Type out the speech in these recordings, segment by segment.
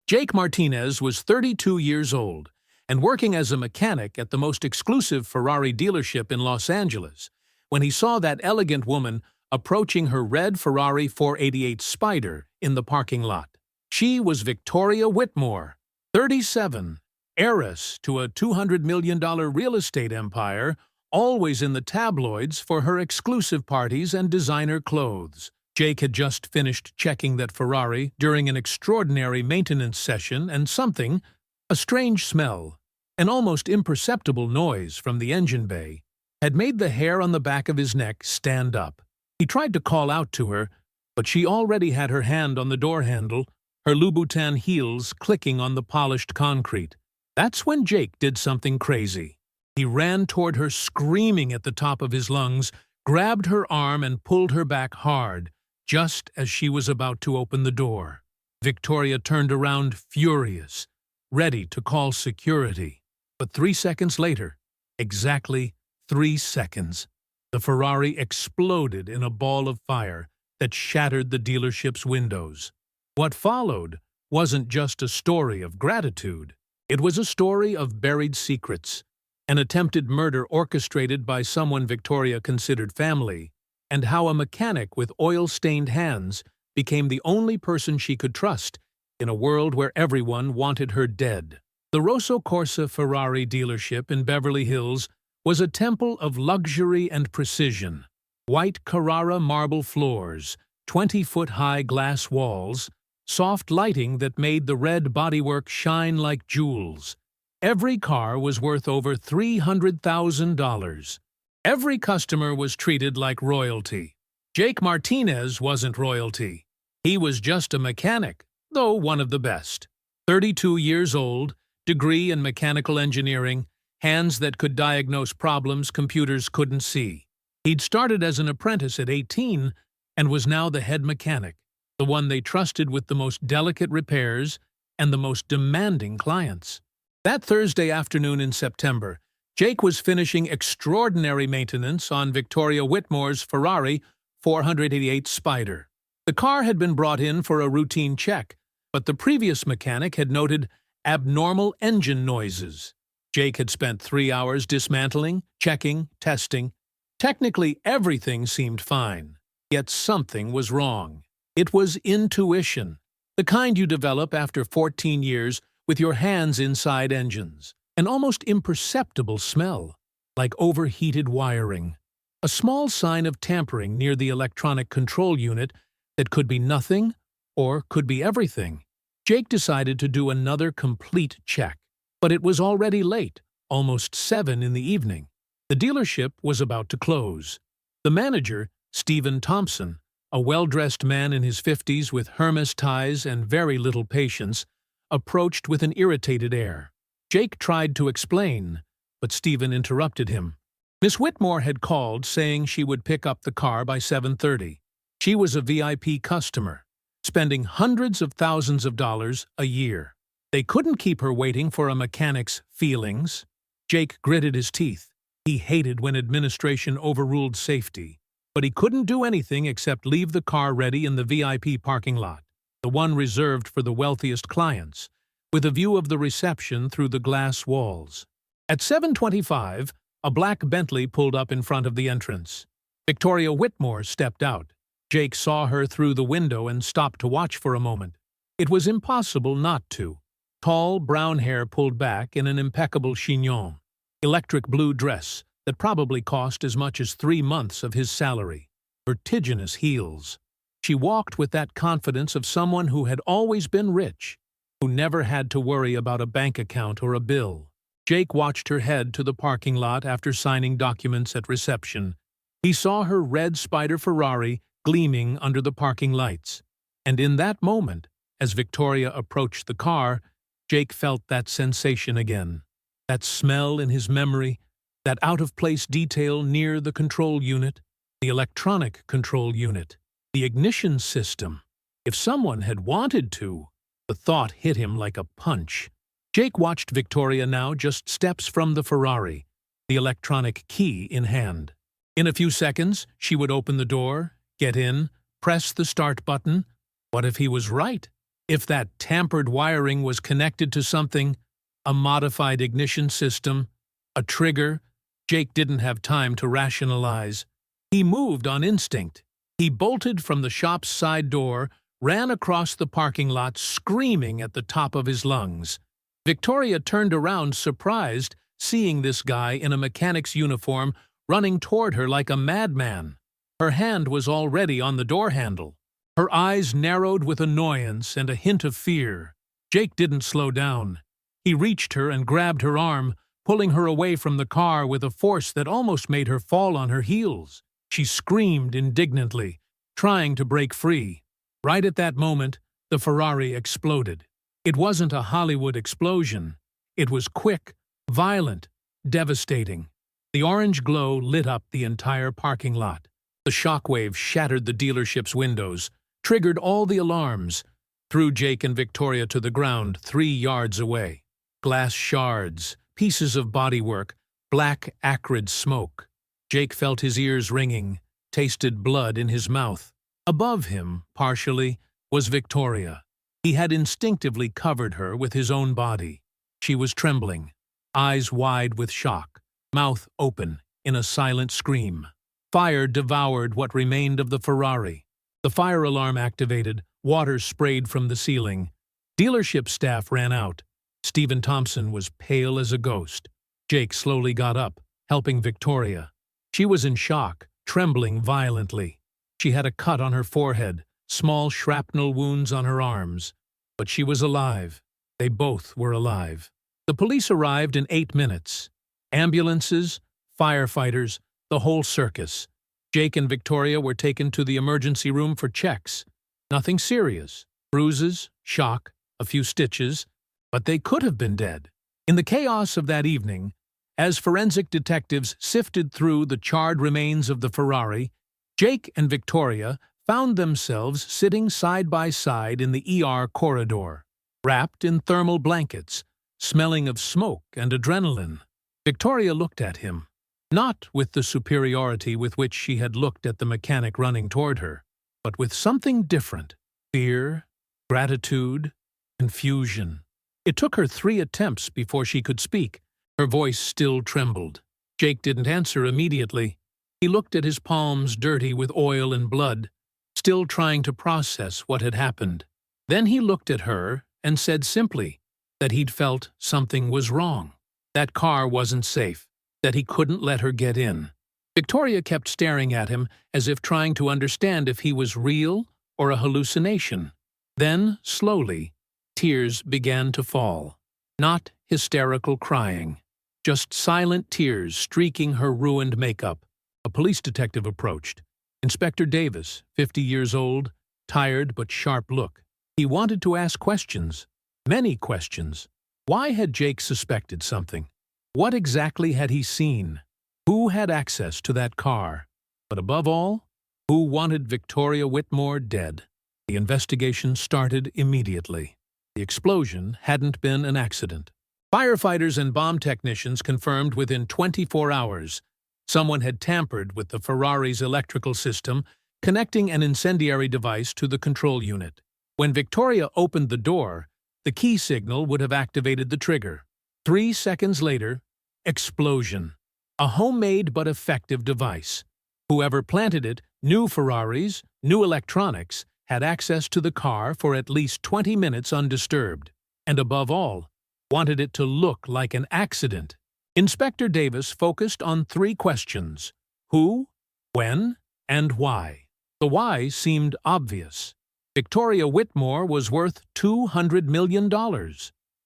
Jake Martinez was 32 years old and working as a mechanic at the most exclusive Ferrari dealership in Los Angeles when he saw that elegant woman approaching her red Ferrari 488 Spider in the parking lot. She was Victoria Whitmore, 37, heiress to a $200 million real estate empire, always in the tabloids for her exclusive parties and designer clothes. Jake had just finished checking that Ferrari during an extraordinary maintenance session and something, a strange smell, an almost imperceptible noise from the engine bay, had made the hair on the back of his neck stand up. He tried to call out to her, but she already had her hand on the door handle, her Louboutin heels clicking on the polished concrete. That's when Jake did something crazy. He ran toward her screaming at the top of his lungs, grabbed her arm and pulled her back hard, just as she was about to open the door. Victoria turned around furious, ready to call security. But 3 seconds later, exactly 3 seconds, the Ferrari exploded in a ball of fire that shattered the dealership's windows. What followed wasn't just a story of gratitude. It was a story of buried secrets, an attempted murder orchestrated by someone Victoria considered family, and how a mechanic with oil-stained hands became the only person she could trust in a world where everyone wanted her dead. The Rosso Corsa Ferrari dealership in Beverly Hills was a temple of luxury and precision. White Carrara marble floors, 20-foot-high glass walls, soft lighting that made the red bodywork shine like jewels. Every car was worth over $300,000. Every customer was treated like royalty. Jake Martinez wasn't royalty. He was just a mechanic, though one of the best. 32 years old, degree in mechanical engineering, hands that could diagnose problems computers couldn't see. He'd started as an apprentice at 18 and was now the head mechanic, the one they trusted with the most delicate repairs and the most demanding clients. That Thursday afternoon in September, Jake was finishing extraordinary maintenance on Victoria Whitmore's Ferrari 488 Spider. The car had been brought in for a routine check, but the previous mechanic had noted abnormal engine noises. Jake had spent 3 hours dismantling, checking, testing. Technically, everything seemed fine, yet something was wrong. It was intuition, the kind you develop after 14 years with your hands inside engines. An almost imperceptible smell, like overheated wiring. A small sign of tampering near the electronic control unit that could be nothing or could be everything. Jake decided to do another complete check, but it was already late, almost 7 in the evening. The dealership was about to close. The manager, Stephen Thompson, a well-dressed man in his 50s with Hermes ties and very little patience, approached with an irritated air. Jake tried to explain, but Stephen interrupted him. Miss Whitmore had called saying she would pick up the car by 7:30. She was a VIP customer, spending hundreds of thousands of dollars a year. They couldn't keep her waiting for a mechanic's feelings. Jake gritted his teeth. He hated when administration overruled safety, but he couldn't do anything except leave the car ready in the VIP parking lot, the one reserved for the wealthiest clients, with a view of the reception through the glass walls. At 7:25, a black Bentley pulled up in front of the entrance. Victoria Whitmore stepped out. Jake saw her through the window and stopped to watch for a moment. It was impossible not to. Tall, brown hair pulled back in an impeccable chignon. Electric blue dress that probably cost as much as 3 months of his salary. Vertiginous heels. She walked with that confidence of someone who had always been rich, who never had to worry about a bank account or a bill. Jake watched her head to the parking lot after signing documents at reception. He saw her red Spider Ferrari gleaming under the parking lights. And in that moment, as Victoria approached the car, Jake felt that sensation again. That smell in his memory, that out-of-place detail near the control unit, the electronic control unit, the ignition system. If someone had wanted to, the thought hit him like a punch. Jake watched Victoria now just steps from the Ferrari, the electronic key in hand. In a few seconds, she would open the door, get in, press the start button. What if he was right? If that tampered wiring was connected to something, a modified ignition system, a trigger, Jake didn't have time to rationalize. He moved on instinct. He bolted from the shop's side door, ran across the parking lot, screaming at the top of his lungs. Victoria turned around, surprised, seeing this guy in a mechanic's uniform running toward her like a madman. Her hand was already on the door handle. Her eyes narrowed with annoyance and a hint of fear. Jake didn't slow down. He reached her and grabbed her arm, pulling her away from the car with a force that almost made her fall on her heels. She screamed indignantly, trying to break free. Right at that moment, the Ferrari exploded. It wasn't a Hollywood explosion. It was quick, violent, devastating. The orange glow lit up the entire parking lot. The shockwave shattered the dealership's windows, triggered all the alarms, threw Jake and Victoria to the ground 3 yards away. Glass shards, pieces of bodywork, black, acrid smoke. Jake felt his ears ringing, tasted blood in his mouth. Above him, partially, was Victoria. He had instinctively covered her with his own body. She was trembling, eyes wide with shock, mouth open in a silent scream. Fire devoured what remained of the Ferrari. The fire alarm activated, water sprayed from the ceiling. Dealership staff ran out. Stephen Thompson was pale as a ghost. Jake slowly got up, helping Victoria. She was in shock, trembling violently. She had a cut on her forehead, small shrapnel wounds on her arms. But she was alive. They both were alive. The police arrived in 8 minutes. Ambulances, firefighters, the whole circus. Jake and Victoria were taken to the emergency room for checks. Nothing serious. Bruises, shock, a few stitches, but they could have been dead. In the chaos of that evening, as forensic detectives sifted through the charred remains of the Ferrari, Jake and Victoria found themselves sitting side by side in the ER corridor, wrapped in thermal blankets, smelling of smoke and adrenaline. Victoria looked at him, not with the superiority with which she had looked at the mechanic running toward her, but with something different: fear, gratitude, confusion. It took her 3 attempts before she could speak. Her voice still trembled. Jake didn't answer immediately. He looked at his palms dirty with oil and blood, still trying to process what had happened. Then he looked at her and said simply that he'd felt something was wrong. That car wasn't safe, that he couldn't let her get in. Victoria kept staring at him as if trying to understand if he was real or a hallucination. Then, slowly, tears began to fall. Not hysterical crying, just silent tears streaking her ruined makeup. A police detective approached. Inspector Davis, 50 years old, tired but sharp look. He wanted to ask questions, many questions. Why had Jake suspected something? What exactly had he seen? Who had access to that car? But above all, who wanted Victoria Whitmore dead? The investigation started immediately. The explosion hadn't been an accident. Firefighters and bomb technicians confirmed within 24 hours someone had tampered with the Ferrari's electrical system, connecting an incendiary device to the control unit. When Victoria opened the door, the key signal would have activated the trigger. 3 seconds later, explosion. A homemade but effective device. Whoever planted it knew Ferraris, knew electronics, had access to the car for at least 20 minutes undisturbed, and above all, wanted it to look like an accident. Inspector Davis focused on 3 questions: who, when, and why. The why seemed obvious. Victoria Whitmore was worth $200 million.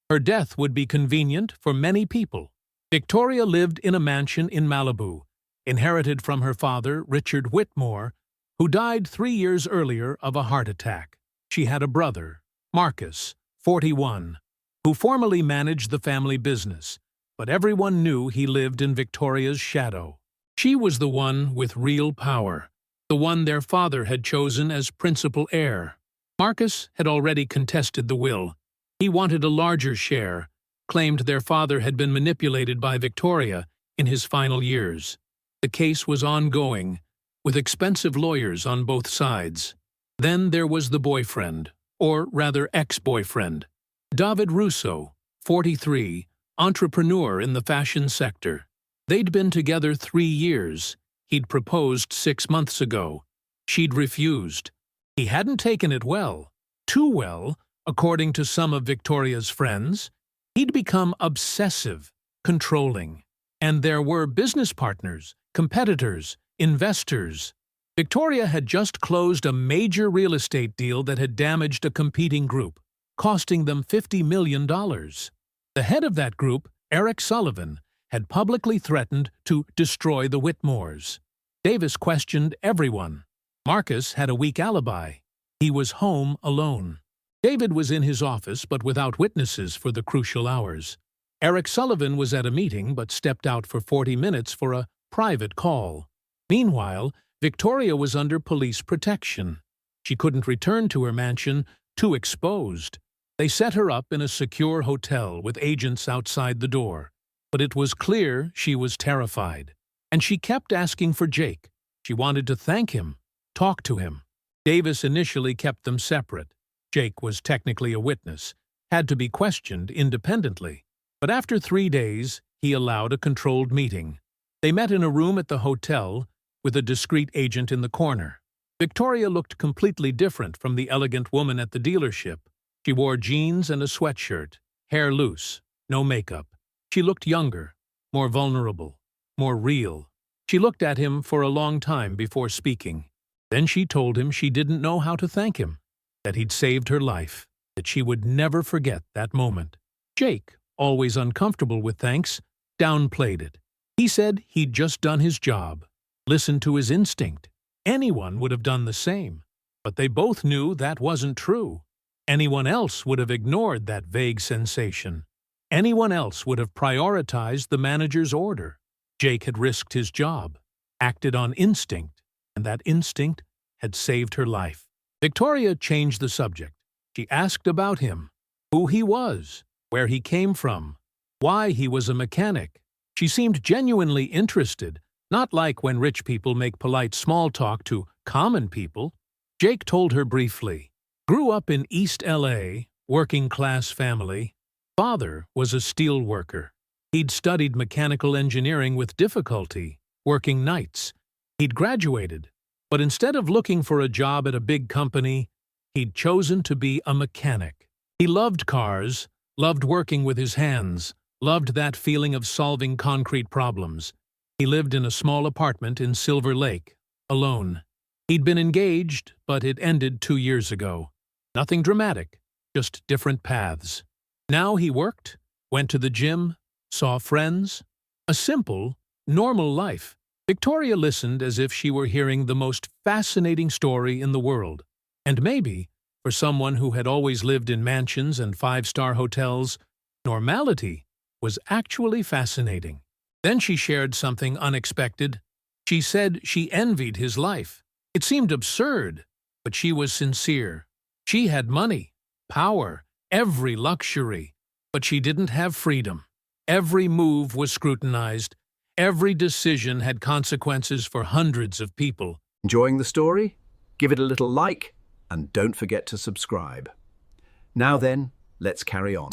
Her death would be convenient for many people. Victoria lived in a mansion in Malibu, inherited from her father, Richard Whitmore, who died 3 years earlier of a heart attack. She had a brother, Marcus, 41, who formerly managed the family business, but everyone knew he lived in Victoria's shadow. She was the one with real power, the one their father had chosen as principal heir. Marcus had already contested the will. He wanted a larger share, claimed their father had been manipulated by Victoria in his final years. The case was ongoing, with expensive lawyers on both sides. Then there was the boyfriend, or rather ex-boyfriend. David Russo, 43, entrepreneur in the fashion sector. They'd been together 3 years. He'd proposed 6 months ago. She'd refused. He hadn't taken it well. Too well, according to some of Victoria's friends. He'd become obsessive, controlling. And there were business partners, competitors, investors. Victoria had just closed a major real estate deal that had damaged a competing group, costing them $50 million. The head of that group, Eric Sullivan, had publicly threatened to destroy the Whitmores. Davis questioned everyone. Marcus had a weak alibi. He was home alone. David was in his office but without witnesses for the crucial hours. Eric Sullivan was at a meeting but stepped out for 40 minutes for a private call. Meanwhile, Victoria was under police protection. She couldn't return to her mansion, too exposed. They set her up in a secure hotel with agents outside the door. But it was clear she was terrified. And she kept asking for Jake. She wanted to thank him, talk to him. Davis initially kept them separate. Jake was technically a witness, had to be questioned independently. But after 3 days, he allowed a controlled meeting. They met in a room at the hotel, with a discreet agent in the corner. Victoria looked completely different from the elegant woman at the dealership. She wore jeans and a sweatshirt, hair loose, no makeup. She looked younger, more vulnerable, more real. She looked at him for a long time before speaking. Then she told him she didn't know how to thank him, that he'd saved her life, that she would never forget that moment. Jake, always uncomfortable with thanks, downplayed it. He said he'd just done his job, listened to his instinct. Anyone would have done the same. But they both knew that wasn't true. Anyone else would have ignored that vague sensation. Anyone else would have prioritized the manager's order. Jake had risked his job, acted on instinct, and that instinct had saved her life. Victoria changed the subject. She asked about him, who he was, where he came from, why he was a mechanic. She seemed genuinely interested, not like when rich people make polite small talk to common people. Jake told her briefly. Grew up in East LA, working-class family. Father was a steel worker. He'd studied mechanical engineering with difficulty, working nights. He'd graduated, but instead of looking for a job at a big company, he'd chosen to be a mechanic. He loved cars, loved working with his hands, loved that feeling of solving concrete problems. He lived in a small apartment in Silver Lake, alone. He'd been engaged, but it ended 2 years ago. Nothing dramatic, just different paths. Now he worked, went to the gym, saw friends. A simple, normal life. Victoria listened as if she were hearing the most fascinating story in the world. And maybe, for someone who had always lived in mansions and 5-star hotels, normality was actually fascinating. Then she shared something unexpected. She said she envied his life. It seemed absurd, but she was sincere. She had money, power, every luxury, but she didn't have freedom. Every move was scrutinized. Every decision had consequences for hundreds of people. Enjoying the story? Give it a little like, and don't forget to subscribe. Now then, let's carry on.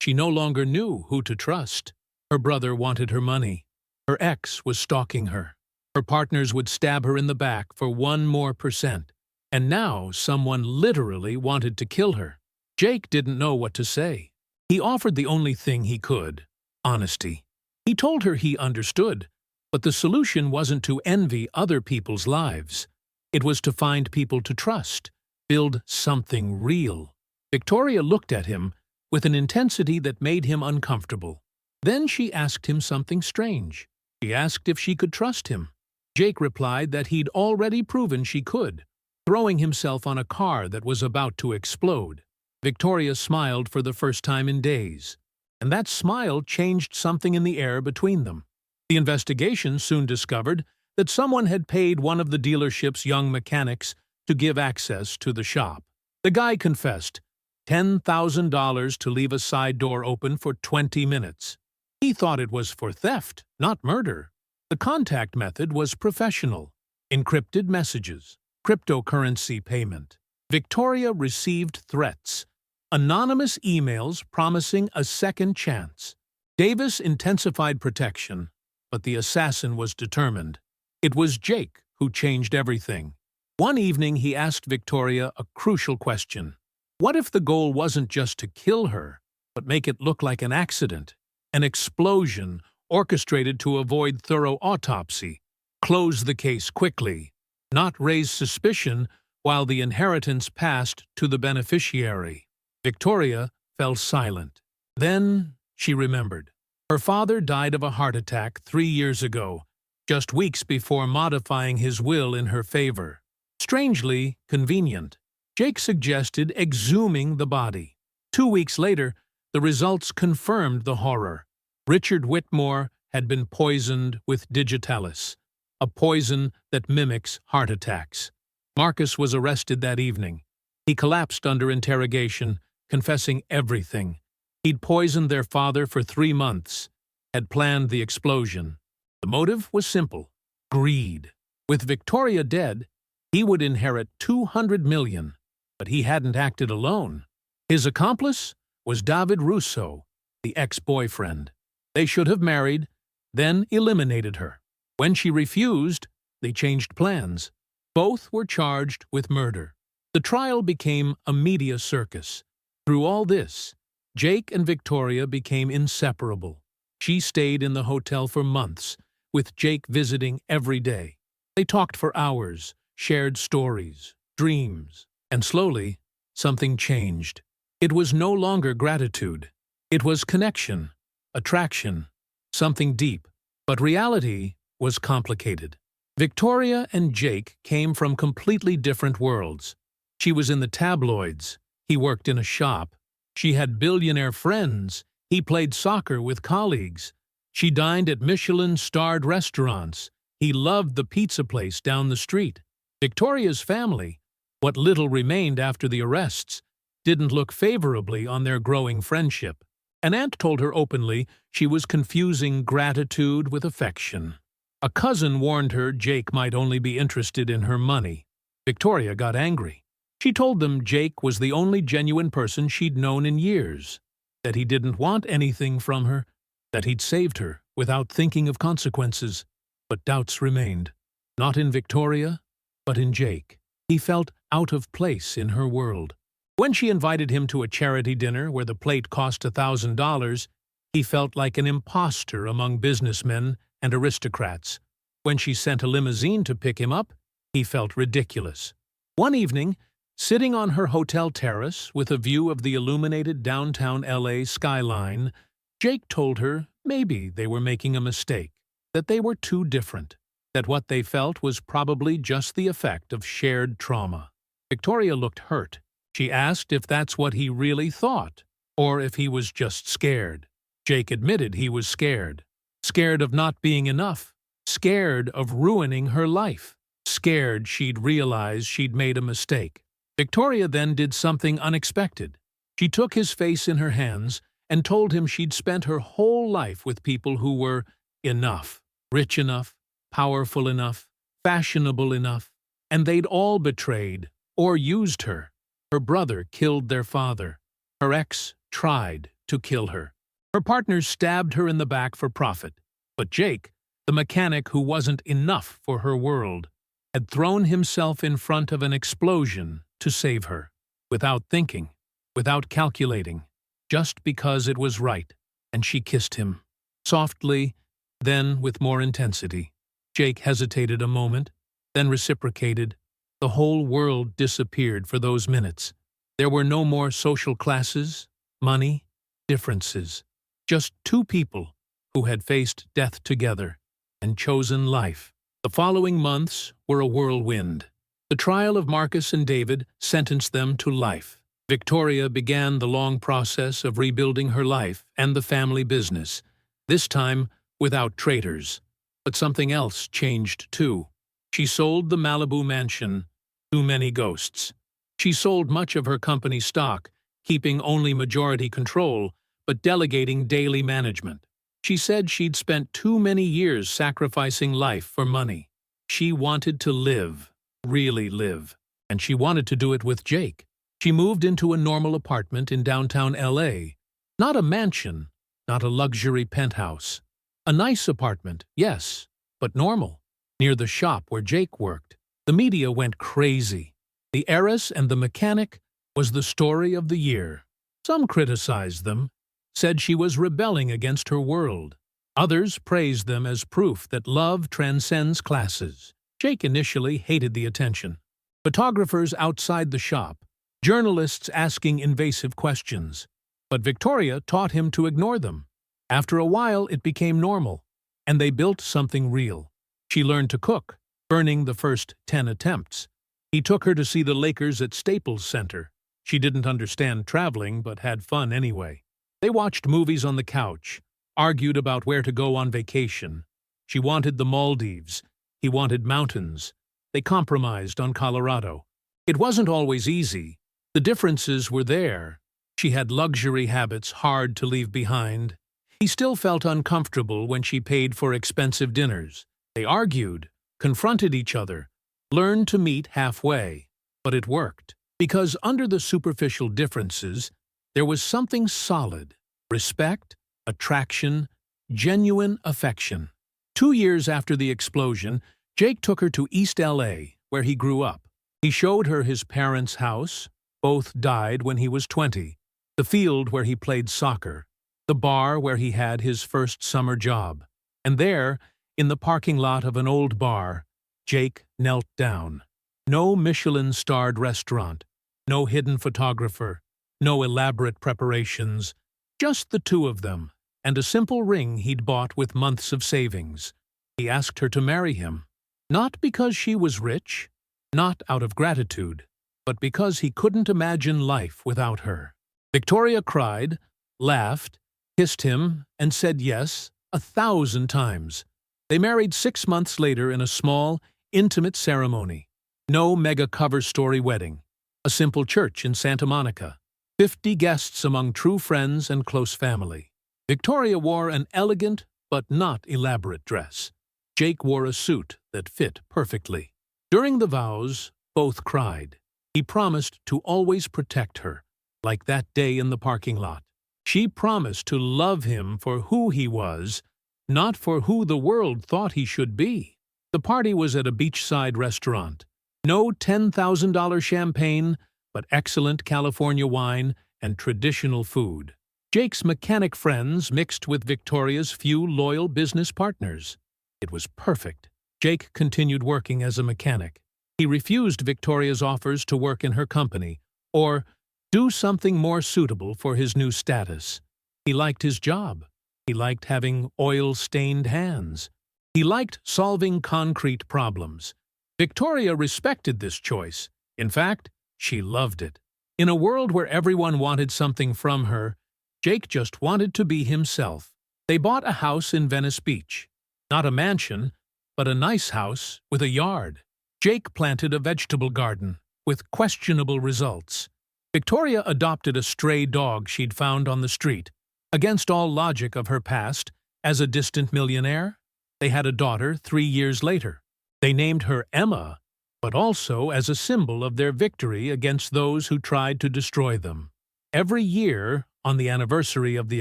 She no longer knew who to trust. Her brother wanted her money. Her ex was stalking her. Her partners would stab her in the back for 1 more %. And now someone literally wanted to kill her. Jake didn't know what to say. He offered the only thing he could, honesty. He told her he understood, but the solution wasn't to envy other people's lives. It was to find people to trust, build something real. Victoria looked at him with an intensity that made him uncomfortable. Then she asked him something strange. She asked if she could trust him. Jake replied that he'd already proven she could, throwing himself on a car that was about to explode. Victoria smiled for the first time in days, and that smile changed something in the air between them. The investigation soon discovered that someone had paid one of the dealership's young mechanics to give access to the shop. The guy confessed, $10,000 to leave a side door open for 20 minutes. He thought it was for theft, not murder. The contact method was professional. Encrypted messages, cryptocurrency payment. Victoria received threats, anonymous emails promising a second chance. Davis intensified protection, but the assassin was determined. It was Jake who changed everything. One evening he asked Victoria a crucial question. What if the goal wasn't just to kill her, but make it look like an accident, an explosion orchestrated to avoid thorough autopsy? Close the case quickly, not raise suspicion while the inheritance passed to the beneficiary. Victoria fell silent. Then she remembered. Her father died of a heart attack 3 years ago, just weeks before modifying his will in her favor. Strangely convenient, Jake suggested exhuming the body. 2 weeks later, the results confirmed the horror. Richard Whitmore had been poisoned with digitalis, a poison that mimics heart attacks. Marcus was arrested that evening. He collapsed under interrogation, confessing everything. He'd poisoned their father for 3 months, had planned the explosion. The motive was simple: greed. With Victoria dead, he would inherit $200 million, but he hadn't acted alone. His accomplice was David Russo, the ex-boyfriend. They should have married, then eliminated her. When she refused, they changed plans. Both were charged with murder. The trial became a media circus. Through all this, Jake and Victoria became inseparable. She stayed in the hotel for months, with Jake visiting every day. They talked for hours, shared stories, dreams, and slowly, something changed. It was no longer gratitude. It was connection, attraction, something deep. But reality was complicated. Victoria and Jake came from completely different worlds. She was in the tabloids. He worked in a shop. She had billionaire friends. He played soccer with colleagues. She dined at Michelin-starred restaurants. He loved the pizza place down the street. Victoria's family, what little remained after the arrests, didn't look favorably on their growing friendship. An aunt told her openly she was confusing gratitude with affection. A cousin warned her Jake might only be interested in her money. Victoria got angry. She told them Jake was the only genuine person she'd known in years, that he didn't want anything from her, that he'd saved her without thinking of consequences. But doubts remained, not in Victoria, but in Jake. He felt out of place in her world. When she invited him to a charity dinner where the plate cost $1,000, he felt like an imposter among businessmen and aristocrats. When she sent a limousine to pick him up, he felt ridiculous. One evening, sitting on her hotel terrace with a view of the illuminated downtown LA skyline, Jake told her maybe they were making a mistake, that they were too different, that what they felt was probably just the effect of shared trauma. Victoria looked hurt. She asked if that's what he really thought, or if he was just scared. Jake admitted he was scared. Scared of not being enough. Scared of ruining her life. Scared she'd realize she'd made a mistake. Victoria then did something unexpected. She took his face in her hands and told him she'd spent her whole life with people who were enough, rich enough, powerful enough, fashionable enough, and they'd all betrayed or used her. Her brother killed their father. Her ex tried to kill her. Her partners stabbed her in the back for profit. But Jake, the mechanic who wasn't enough for her world, had thrown himself in front of an explosion to save her, without thinking, without calculating, just because it was right, and she kissed him, softly, then with more intensity. Jake hesitated a moment, then reciprocated. The whole world disappeared for those minutes. There were no more social classes, money, differences. Just two people who had faced death together and chosen life. The following months were a whirlwind. The trial of Marcus and David sentenced them to life. Victoria began the long process of rebuilding her life and the family business, this time without traitors. But something else changed too. She sold the Malibu mansion. Too many ghosts. She sold much of her company stock, keeping only majority control, but delegating daily management. She said she'd spent too many years sacrificing life for money. She wanted to live, really live. and she wanted to do it with Jake. She moved into a normal apartment in downtown LA. Not a mansion, not a luxury penthouse. A nice apartment, yes, but normal, near the shop where Jake worked. The media went crazy. The Heiress and the Mechanic was the story of the year. Some criticized them, said she was rebelling against her world. Others praised them as proof that love transcends classes. Jake initially hated the attention. Photographers outside the shop, journalists asking invasive questions. But Victoria taught him to ignore them. After a while, it became normal, and they built something real. She learned to cook, burning the first 10 attempts. He took her to see the Lakers at Staples Center. She didn't understand traveling, but had fun anyway. They watched movies on the couch, argued about where to go on vacation. She wanted the Maldives. He wanted mountains. They compromised on Colorado. It wasn't always easy. The differences were there. She had luxury habits hard to leave behind. He still felt uncomfortable when she paid for expensive dinners. They argued, confronted each other, learned to meet halfway. But it worked, because under the superficial differences, there was something solid: respect, attraction, genuine affection. 2 years after the explosion, Jake took her to East LA, where he grew up. He showed her his parents' house. Both died when he was 20. The field where he played soccer. The bar where he had his first summer job. And there, in the parking lot of an old bar, Jake knelt down. No Michelin-starred restaurant, no hidden photographer, no elaborate preparations, just the two of them, and a simple ring he'd bought with months of savings. He asked her to marry him, not because she was rich, not out of gratitude, but because he couldn't imagine life without her. Victoria cried, laughed, kissed him, and said yes 1,000 times. They married 6 months later in a small, intimate ceremony. No mega cover story wedding. A simple church in Santa Monica. 50 guests among true friends and close family. Victoria wore an elegant but not elaborate dress. Jake wore a suit that fit perfectly. During the vows, both cried. He promised to always protect her, like that day in the parking lot. She promised to love him for who he was, not for who the world thought he should be. The party was at a beachside restaurant. No $10,000 champagne, but excellent California wine and traditional food. Jake's mechanic friends mixed with Victoria's few loyal business partners. It was perfect. Jake continued working as a mechanic. He refused Victoria's offers to work in her company, or do something more suitable for his new status. He liked his job. He liked having oil-stained hands. He liked solving concrete problems. Victoria respected this choice. In fact, she loved it. In a world where everyone wanted something from her, Jake just wanted to be himself. They bought a house in Venice Beach. Not a mansion, but a nice house with a yard. Jake planted a vegetable garden, with questionable results. Victoria adopted a stray dog she'd found on the street. Against all logic of her past, as a distant millionaire, they had a daughter 3 years later. They named her Emma, but also as a symbol of their victory against those who tried to destroy them. Every year, on the anniversary of the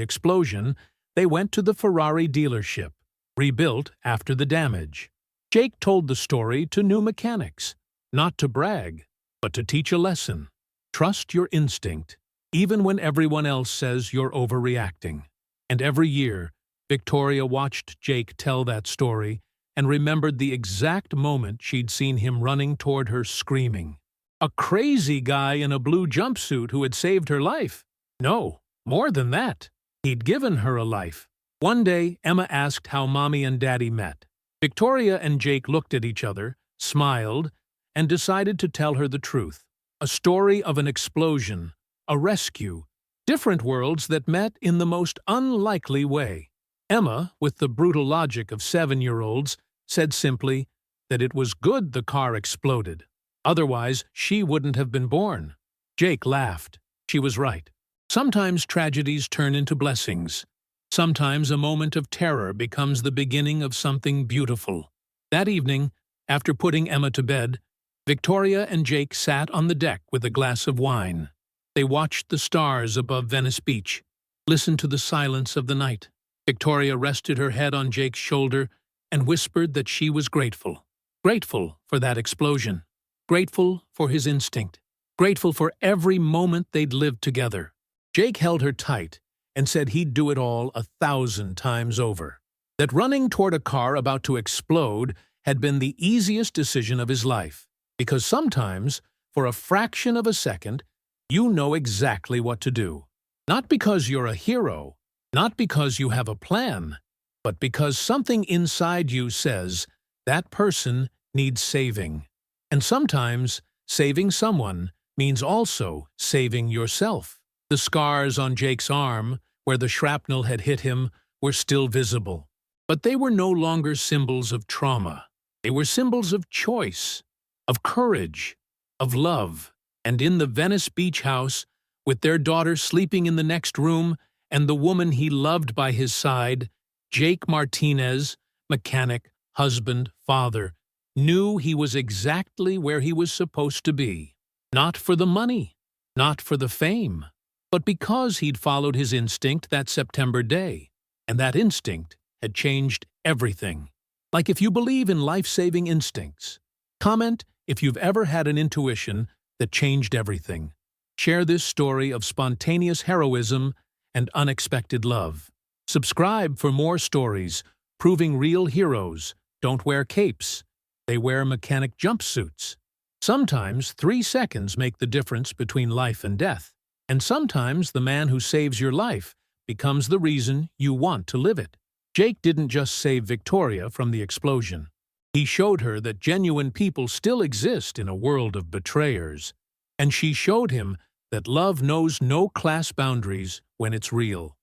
explosion, they went to the Ferrari dealership, rebuilt after the damage. Jake told the story to new mechanics, not to brag, but to teach a lesson. Trust your instinct, even when everyone else says you're overreacting. And every year, Victoria watched Jake tell that story and remembered the exact moment she'd seen him running toward her screaming. A crazy guy in a blue jumpsuit who had saved her life. No, more than that. He'd given her a life. One day, Emma asked how Mommy and Daddy met. Victoria and Jake looked at each other, smiled, and decided to tell her the truth. A story of an explosion, a rescue, different worlds that met in the most unlikely way. Emma, with the brutal logic of 7-year-olds, said simply that it was good the car exploded. Otherwise, she wouldn't have been born. Jake laughed. She was right. Sometimes tragedies turn into blessings. Sometimes a moment of terror becomes the beginning of something beautiful. That evening, after putting Emma to bed, Victoria and Jake sat on the deck with a glass of wine. They watched the stars above Venice Beach, listened to the silence of the night. Victoria rested her head on Jake's shoulder and whispered that she was grateful. Grateful for that explosion. Grateful for his instinct. Grateful for every moment they'd lived together. Jake held her tight and said he'd do it all 1,000 times over. That running toward a car about to explode had been the easiest decision of his life. Because sometimes, for a fraction of a second, you know exactly what to do. Not because you're a hero, not because you have a plan, but because something inside you says that person needs saving. And sometimes, saving someone means also saving yourself. The scars on Jake's arm, where the shrapnel had hit him, were still visible. But they were no longer symbols of trauma. They were symbols of choice, of courage, of love. And in the Venice beach house, with their daughter sleeping in the next room and the woman he loved by his side, Jake Martinez, mechanic, husband, father, knew he was exactly where he was supposed to be. Not for the money, not for the fame, but because he'd followed his instinct that September day. And that instinct had changed everything. Like if you believe in life-saving instincts, comment if you've ever had an intuition that changed everything. Share this story of spontaneous heroism and unexpected love. Subscribe for more stories proving real heroes don't wear capes. They wear mechanic jumpsuits. Sometimes 3 seconds make the difference between life and death. And sometimes the man who saves your life becomes the reason you want to live it. Jake didn't just save Victoria from the explosion. He showed her that genuine people still exist in a world of betrayers. And she showed him that love knows no class boundaries when it's real.